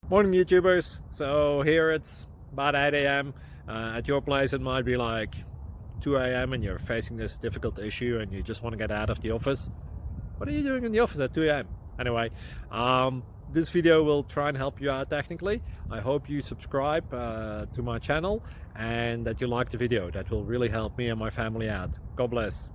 Morning, YouTubers. So here it's about 8 a.m. At your place, it might be like 2 a.m. and you're facing this difficult issue and you just want to get out of the office. What are you doing in the office at 2 a.m.? Anyway, this video will try and help you out technically. I hope you subscribe to my channel and that you like the video. That will really help me and my family out. God bless.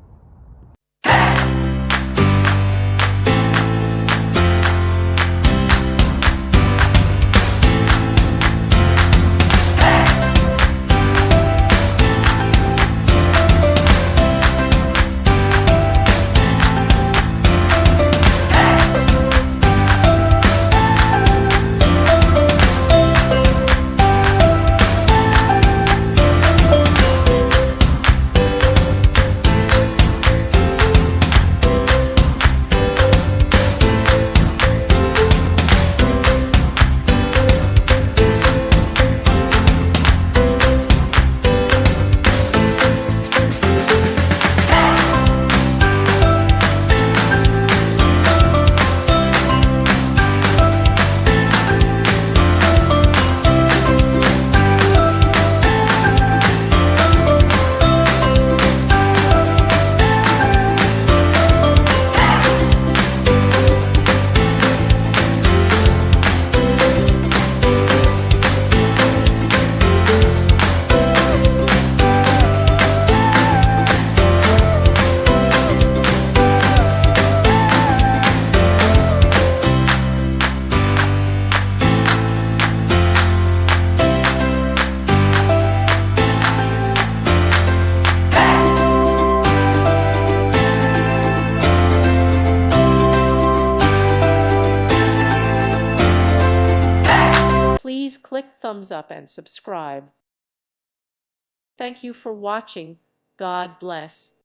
Please click thumbs up and subscribe. Thank you for watching. God bless.